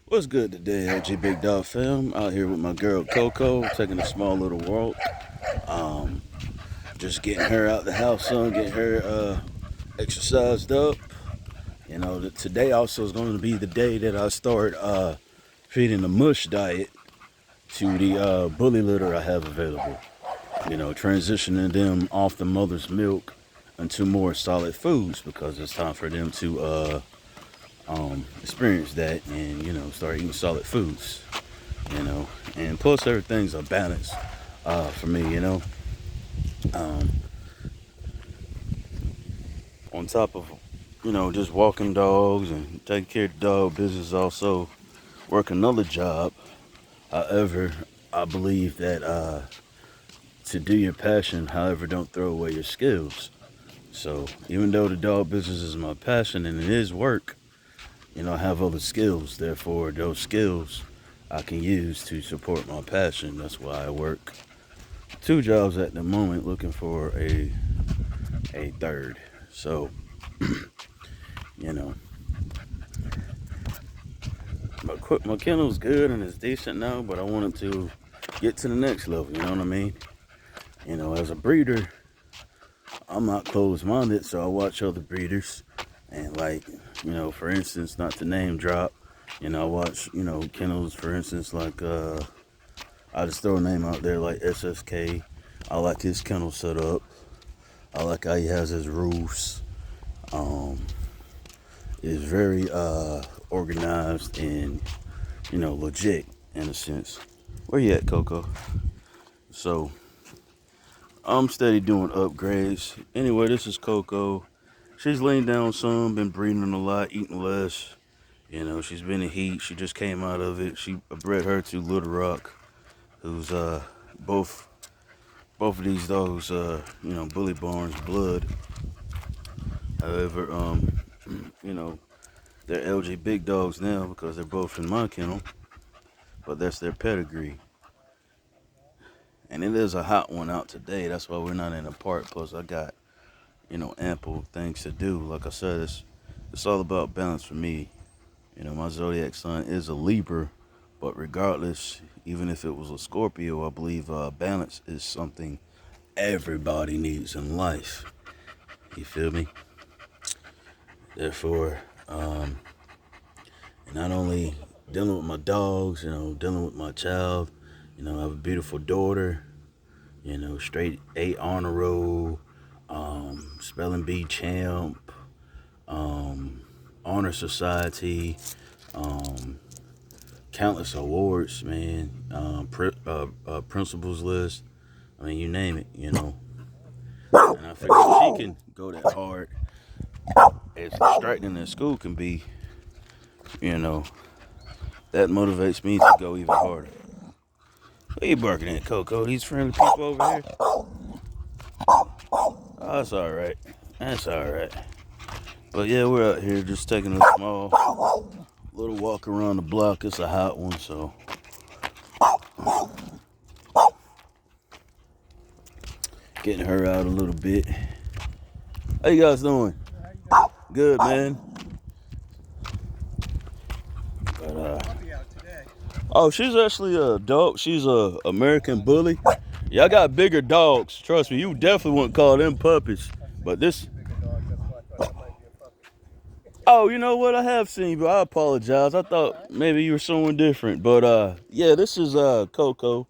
What's good today, OG Big Dog fam? Out here with my girl Coco, taking a small little walk. Um, just getting her out the house, getting her exercised up. Today also is going to be the day that I start feeding the mush diet to the bully litter I have available. Transitioning them off the mother's milk into more solid foods because it's time for them to experience that and start eating solid foods. you know. And plus, everything's a balance for me. Um, on top of, just walking dogs and taking care of the dog business, also work another job. However, I believe that to do your passion, however, don't throw away your skills. So even though the dog business is my passion and it is work, I have other skills. Therefore, those skills I can use to support my passion. That's why I work two jobs at the moment, looking for a third. So, you know, my kennel's good and it's decent now, but I wanted to get to the next level. You know what I mean? As a breeder, I'm not closed-minded, so I watch other breeders, and for instance, not to name drop, I watch, kennels, for instance, like I just throw a name out there like SSK. I like his kennel setup. I like how he has his roofs. Is very organized and legit in a sense. Where you at, Coco? So I'm steady doing upgrades. Anyway, this is Coco. She's laying down some, been breathing a lot, eating less. She's been in heat. She just came out of it. I bred her to Little Rock, who's both of these dogs, Bully Barnes blood. However, you know, they're LG big dogs now because they're both in my kennel, but that's their pedigree. And it is a hot one out today. That's why we're not in the park. Plus, I got, ample things to do. Like I said, it's all about balance for me. My zodiac sign is a Libra, but regardless, even if it was a Scorpio, I believe balance is something everybody needs in life. You feel me? Therefore, not only dealing with my dogs, dealing with my child, I have a beautiful daughter, straight A honor roll, spelling bee champ, honor society, countless awards, man, principals list. I mean, you name it. And I figured if she can go that hard, as distracting as school can be, that motivates me to go even harder. What are you barking at, Coco? These friendly people over here? Oh, that's all right. That's all right. But yeah, we're out here just taking a small little walk around the block. It's a hot one, so getting her out a little bit. How you guys doing? Good, man. But, oh, she's actually a dog. She's a American bully. Y'all got bigger dogs. Trust me, you definitely wouldn't call them puppies. But this. Oh, you know what? I have seen you, but I apologize. I thought maybe you were someone different. But yeah, this is Coco.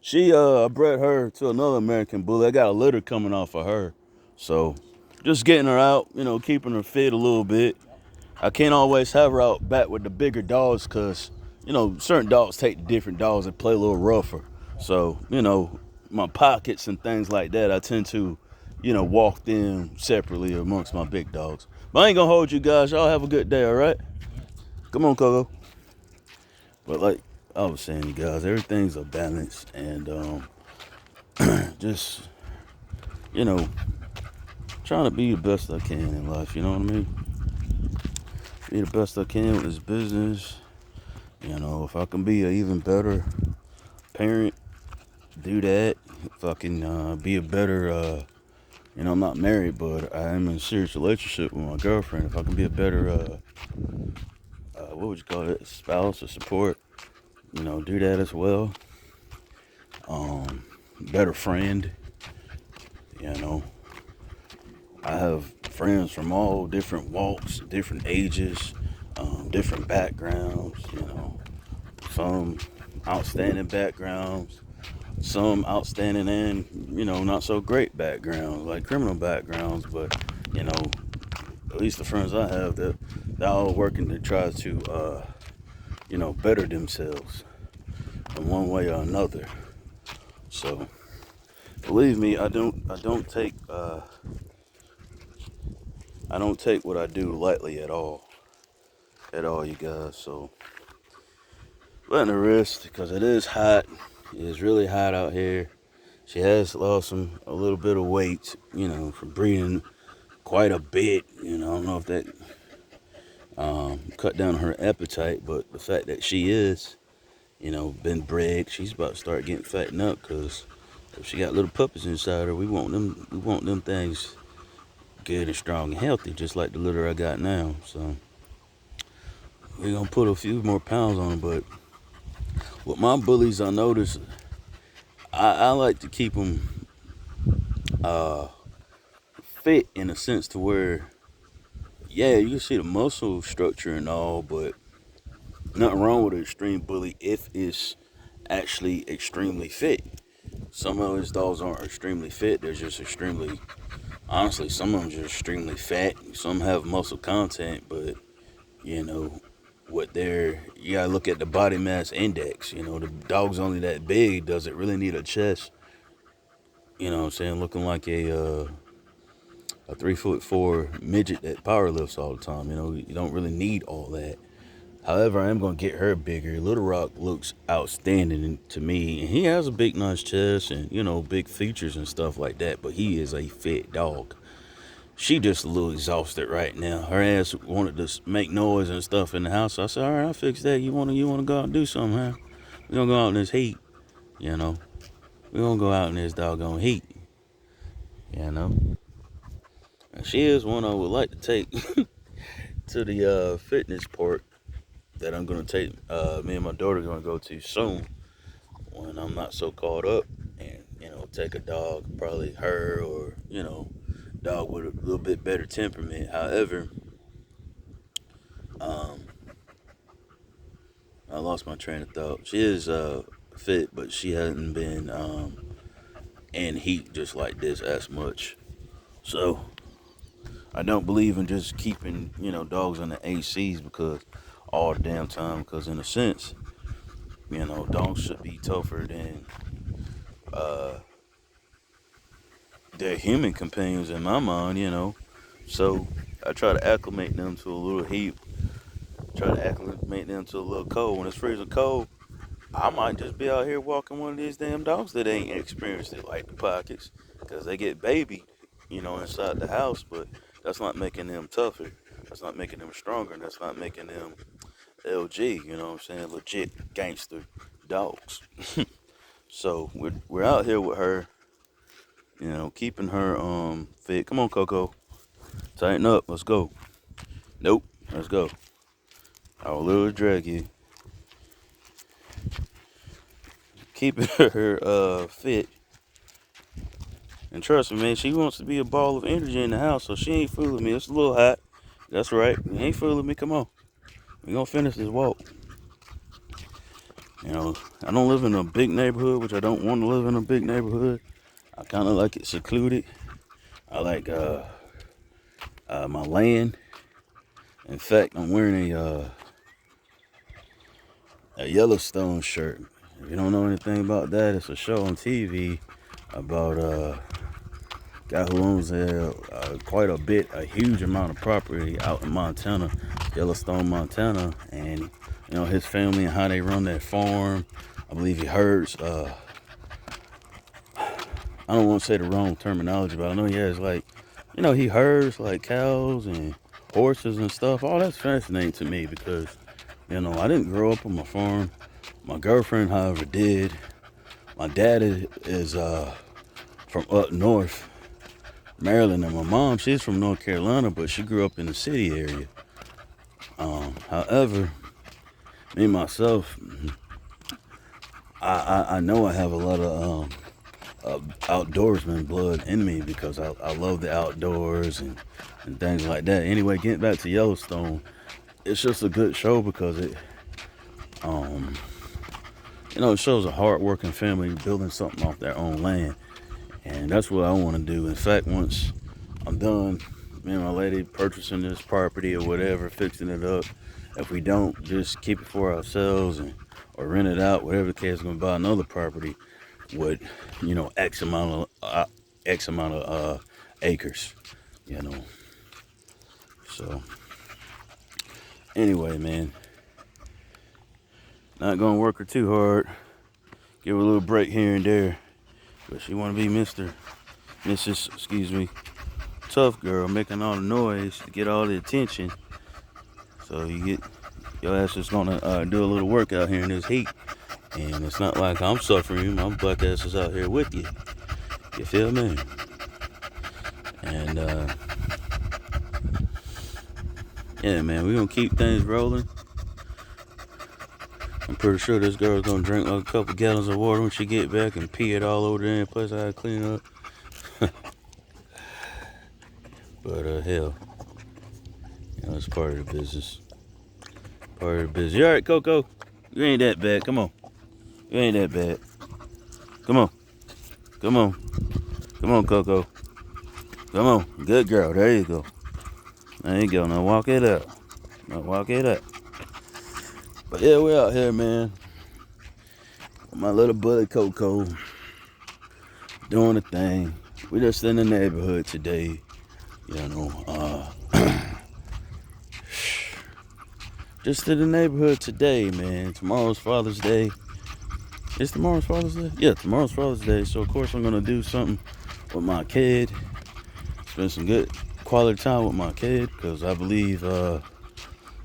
She I bred her to another American bully. I got a litter coming off of her. So just getting her out, keeping her fit a little bit. I can't always have her out back with the bigger dogs because, certain dogs take the different dogs and play a little rougher. So, my pockets and things like that, I tend to, walk them separately amongst my big dogs. But I ain't gonna hold you guys. Y'all have a good day, all right? Come on, Coco. But like I was saying, you guys, everything's a balance. And just, trying to be the best I can in life, you know what I mean? Be the best I can with this business. If I can be an even better parent, do that. If I can be a better, I'm not married, but I am in a serious relationship with my girlfriend. If I can be a better what would you call it, spouse or support, do that as well. Better friend, you know. I have friends from all different walks, different ages, different backgrounds. Some outstanding backgrounds, some outstanding and, not so great backgrounds, like criminal backgrounds, but, at least the friends I have, they're all working to try to, better themselves in one way or another. So, believe me, I don't take what I do lightly at all, you guys. So, letting her rest because it is hot. It is really hot out here. She has lost a little bit of weight, from breathing quite a bit. I don't know if that cut down her appetite, but the fact that she is, been bred, she's about to start getting fattened up because if she got little puppies inside her, we want them things good and strong and healthy, just like the litter I got now. So we're gonna put a few more pounds on them, but with my bullies, I notice I like to keep them fit in a sense to where, yeah, you can see the muscle structure and all, but nothing wrong with an extreme bully if it's actually extremely fit. Some of these dogs aren't extremely fit, they're just honestly, some of them are just extremely fat. Some have muscle content, but, you know, you gotta look at the body mass index. The dog's only that big, does it really need a chest? You know what I'm saying? Looking like a 3'4" midget that power lifts all the time. You don't really need all that. However, I am going to get her bigger. Little Rock looks outstanding to me. And he has a big, nice chest and, big features and stuff like that. But he is a fit dog. She just a little exhausted right now. Her ass wanted to make noise and stuff in the house. So I said, all right, I'll fix that. You want to go out and do something, huh? We're going to go out in this heat, We're going to go out in this doggone heat, And she is one I would like to take to the fitness park that I'm gonna take. Me and my daughter are gonna go to soon when I'm not so caught up, and take a dog, probably her or dog with a little bit better temperament. However, I lost my train of thought. She is fit, but she hasn't been in heat just like this as much. So I don't believe in just keeping dogs in the ACs because all the damn time. Because in a sense, dogs should be tougher than their human companions in my mind. So I try to acclimate them to a little heat, try to acclimate them to a little cold. When it's freezing cold, I might just be out here walking one of these damn dogs that ain't experienced it, like the pockets, because they get babied, inside the house, but that's not making them tougher. That's not making them stronger. That's not making them LG, you know what I'm saying? Legit gangster dogs. So we're out here with her, keeping her fit. Come on, Coco. Tighten up. Let's go. Nope. Let's go. Our little draggy. Keeping her fit. And trust me, man, she wants to be a ball of energy in the house, so she ain't fooling me. It's a little hot. That's right. You ain't fooling me. Come on. We're gonna finish this walk. I don't live in a big neighborhood, which I don't want to live in a big neighborhood. I kind of like it secluded. I like my land. In fact, I'm wearing a Yellowstone shirt. If you don't know anything about that, it's a show on TV about a guy who owns a huge amount of property out in Montana, Yellowstone, Montana, and his family and how they run that farm. I believe he herds. I don't want to say the wrong terminology, but I know he has he herds like cows and horses and stuff. All that's fascinating to me because, I didn't grow up on my farm. My girlfriend, however, did. My dad is from up north, Maryland, and my mom, she's from North Carolina, but she grew up in the city area. However, Me myself, I know I have a lot of outdoorsman blood in me because I love the outdoors and things like that. Anyway, getting back to Yellowstone, it's just a good show because um, it shows a hardworking family building something off their own land, and that's what I want to do. In fact, once I'm done, me and my lady purchasing this property or whatever, fixing it up. If we don't, just keep it for ourselves or rent it out, whatever the case, going to buy another property with X amount of acres, you know. So anyway, man, not gonna work her too hard. Give her a little break here and there, but she want to be Mrs. Excuse me, tough girl, making all the noise to get all the attention. So your ass is gonna do a little work out here in this heat, and it's not like I'm suffering. My black ass is out here with you. You feel me? And yeah, man, we gonna keep things rolling. I'm pretty sure this girl's gonna drink like a couple gallons of water when she get back and pee it all over there, plus I gotta clean up. But hell, it's part of the business. Part of the business. You alright, Coco? You ain't that bad. Come on. You ain't that bad. Come on. Come on. Come on, Coco. Come on. Good girl. There you go. There you go. Now walk it up. Now walk it up. But yeah, we're out here, man. My little buddy Coco doing a thing. We just in the neighborhood today. Just in the neighborhood today, man. Tomorrow's Father's Day. Is tomorrow's Father's Day? Yeah, tomorrow's Father's Day. So, of course, I'm going to do something with my kid. Spend some good quality time with my kid. Because I believe,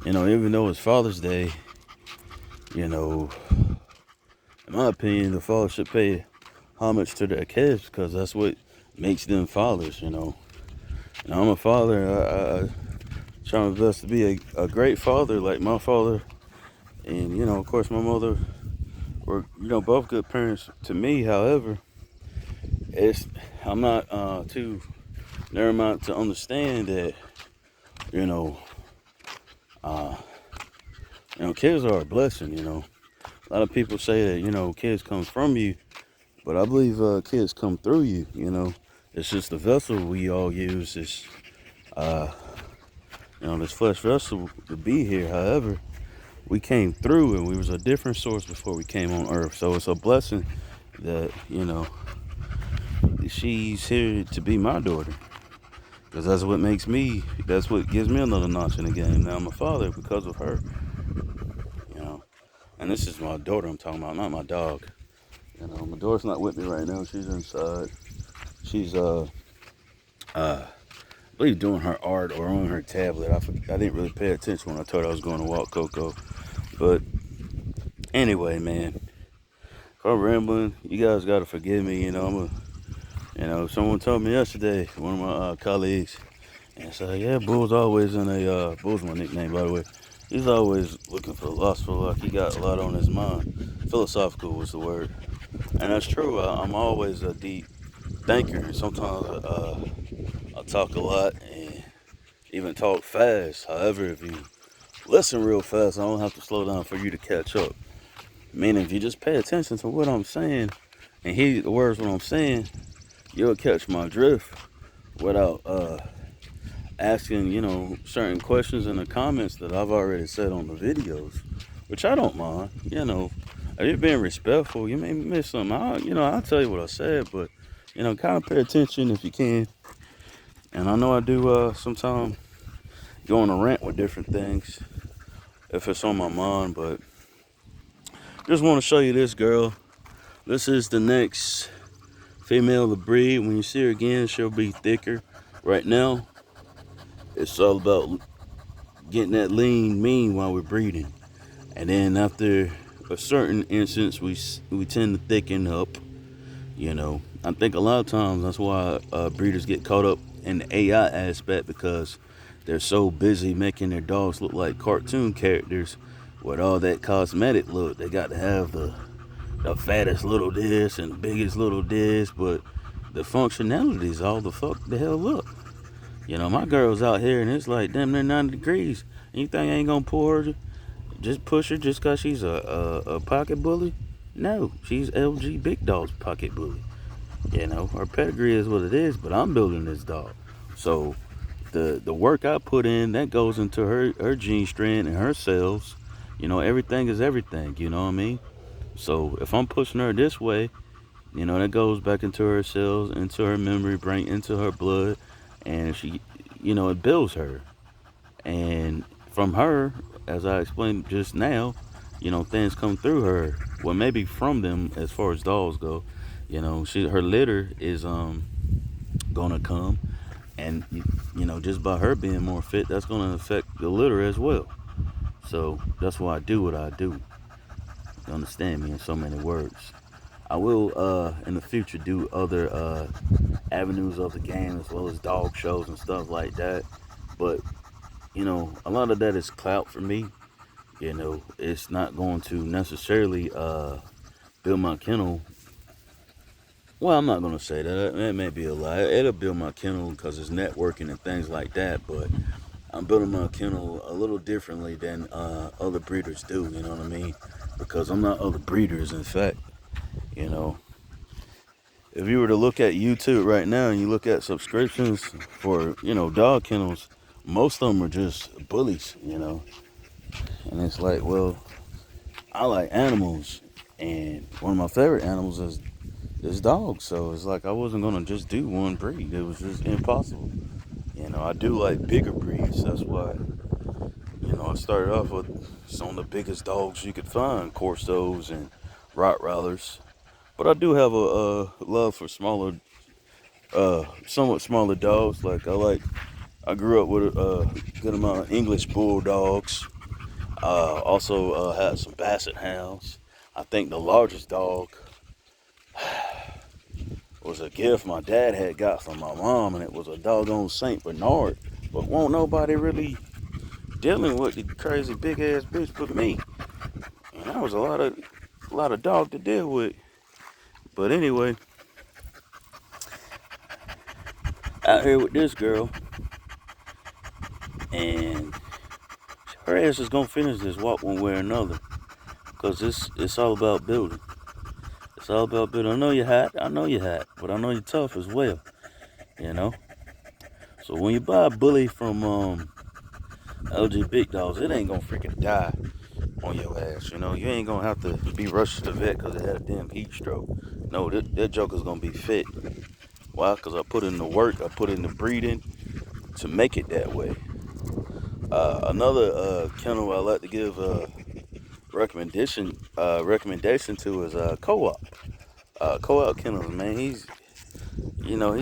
even though it's Father's Day, in my opinion, the father should pay homage to their kids. Because that's what makes them fathers, And I'm a father. I try my best to be a great father like my father. And, of course, my mother were, both good parents to me. However, I'm not too narrow-minded to understand that, kids are a blessing, A lot of people say that, kids come from you, but I believe kids come through you, It's just the vessel we all use. This flesh vessel to be here. However, we came through and we was a different source before we came on earth. So it's a blessing that, she's here to be my daughter. Because that's what gives me another notch in the game. Now I'm a father because of her. And this is my daughter I'm talking about, not my dog. My daughter's not with me right now. She's inside. She's I believe doing her art or on her tablet. I didn't really pay attention when I told her I was going to walk Coco. But anyway, man, if I'm rambling, you guys got to forgive me. Someone told me yesterday, one of my colleagues, and said, yeah, Bull's always Bull's my nickname, by the way. He's always looking philosophical, like he got a lot on his mind. Philosophical was the word. And that's true. I'm always a deep thinker. And sometimes I talk a lot and even talk fast. However, if you listen real fast, I don't have to slow down for you to catch up. Meaning, if you just pay attention to what I'm saying and hear the words what I'm saying, you'll catch my drift without asking, certain questions in the comments that I've already said on the videos, which I don't mind. If you're being respectful, you may miss something. I'll tell you what I said, but, kind of pay attention if you can. And I know I do sometimes go on a rant with different things if it's on my mind, but just want to show you this girl. This is the next female of the breed. When you see her again, she'll be thicker. Right now, it's all about getting that lean mean while we're breeding. And then after a certain instance, we tend to thicken up. I think a lot of times that's why breeders get caught up in the AI aspect, because they're so busy making their dogs look like cartoon characters with all that cosmetic look. They got to have the fattest little this and the biggest little this, but the functionality is all the hell up. My girl's out here and it's like damn near 90 degrees. And you think I ain't gonna just push her just cause she's a pocket bully? No, she's LG Big Dog's pocket bully. Her pedigree is what it is, but I'm building this dog. So the work I put in that goes into her gene strand and her cells. Everything is everything. You know what I mean? So if I'm pushing her this way, that goes back into her cells, into her memory brain, into her blood, and it builds her. And from her, as I explained just now, things come through her. Well, maybe from them as far as dogs go. Her litter is gonna come, and just by her being more fit, that's gonna affect the litter as well. So that's why I do what I do. You understand me in so many words. I will in the future do other avenues of the game as well as dog shows and stuff like that. But a lot of that is clout for me. It's not going to necessarily build my kennel. Well, I'm not going to say that. That may be a lie. It'll build my kennel because it's networking and things like that. But I'm building my kennel a little differently than other breeders do. You know what I mean? Because I'm not other breeders. In fact, you know, if you were to look at YouTube right now and you look at subscriptions for, dog kennels, most of them are just bullies. And it's like, well, I like animals, and one of my favorite animals is dogs. So it's like I wasn't gonna just do one breed. It was just impossible. I do like bigger breeds. That's why, I started off with some of the biggest dogs you could find, Corsos and Rottweilers. But I do have a love for smaller, somewhat smaller dogs. I grew up with a good amount of English bulldogs. Also had some basset hounds. I think the largest dog was a gift my dad had got from my mom, and it was a doggone Saint Bernard. But won't nobody really dealing with the crazy big ass bitch but me. And that was a lot of dog to deal with. But anyway, out here with this girl, and her ass is gonna finish this walk one way or another. Cause it's all about building. It's all about building. I know you're hot, but I know you're tough as well. You know. So when you buy a bully from LG Big Dogs, it ain't gonna freaking die on your ass. You ain't gonna have to be rushed to the vet because it had a damn heat stroke. No, that joker's gonna be fit. Why? Because I put in the work, I put in the breeding to make it that way. Another kennel I like to give recommendation to is Co-op. Co-op kennels, man. He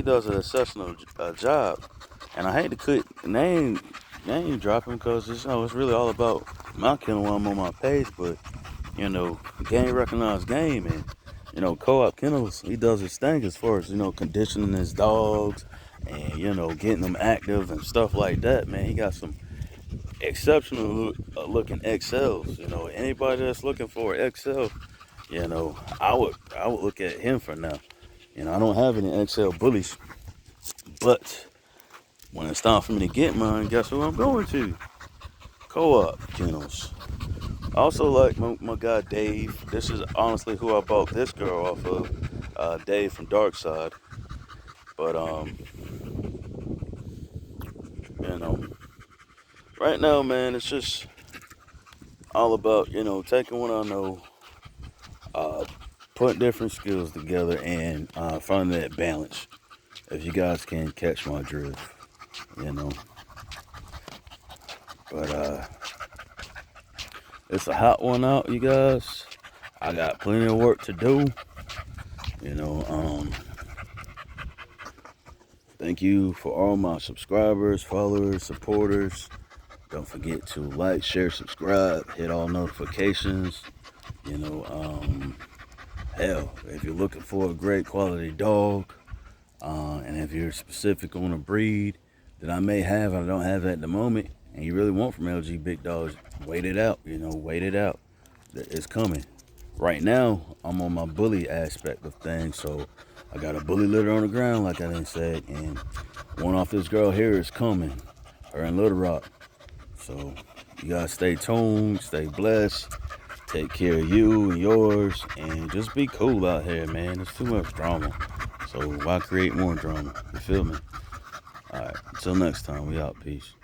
does an exceptional job, and I hate to quit name dropping because it's really all about my kennel when I'm on my page, but game recognized game, and Co-op kennels, he does his thing as far as conditioning his dogs and getting them active and stuff like that. Man, he got some exceptional looking XLs. Anybody that's looking for XL, I would look at him for now. I don't have any XL bullies, but when it's time for me to get mine, guess who I'm going to? Co-op kennels. I also like my guy Dave. This is honestly who I bought this girl off of, Dave from Dark Side. But you know, right now, man, it's just all about taking what I know, uh, putting different skills together, and finding that balance. If you guys can catch my drift, you know. But it's a hot one out, you guys. I got plenty of work to do. You know, thank you for all my subscribers, followers, supporters. Don't forget to like, share, subscribe, hit all notifications. You know, hell, if you're looking for a great quality dog, and if you're specific on a breed that I may have, I don't have at the moment, and you really want from LG big dogs, wait it out. Wait it out. It's coming. Right now, I'm on my bully aspect of things, so I got a bully litter on the ground, like I done said, and one off this girl here is coming. Her in Little Rock. So you gotta stay tuned, stay blessed, take care of you and yours, and just be cool out here, man. There's too much drama. So why create more drama? You feel me? Alright, until next time, we out. Peace.